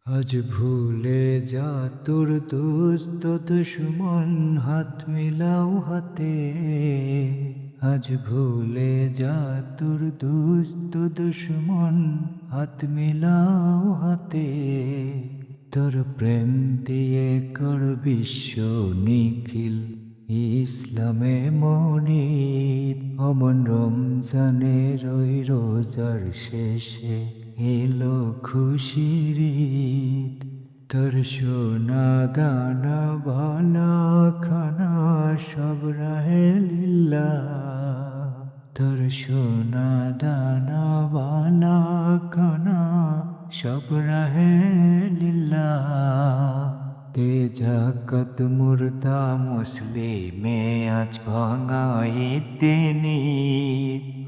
আজ ভুলে যা তোর দোস্ত দুশ্মন, হাত মিলাও হাতে। আজ ভুলে যা তোর দোস্ত দুশ্মন, হাত মিলাও হাতে। তোর প্রেম দিয়ে কর বিশ্ব নিখিল, ইসলামে মনির। অমন রমজানের ওই রোজার শেষে এলো খুশির ঈদ। তোর সোনা দানা বালা খানা সব রাহে লিল্লাহ। তোর সোনা দানা বালা খানা সব রাহে লিল্লাহ। তে জাকাত মুর্দা মুসলিমে আজ ভাঙাই তিনি।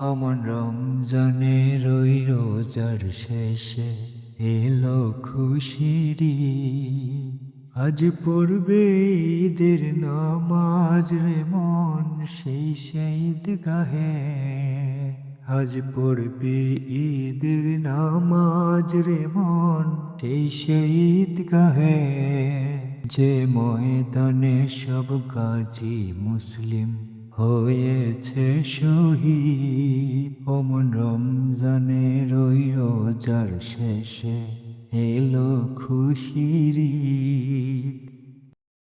অমন রমজানের ওই রোজার শেষে এলো খুশির ঈদ। আজ পড়বে ঈদের নামাজ রে মন, সেই ঈদগাহে। আজ পড়বে ঈদের নামাজ রে মন, সেই ঈদগাহে। যে ময়দানে সব গাজী মুসলিম হয়েছে শহীদ। অমন রমজানের ওই রোজার শেষে এলো খুশির ঈদ।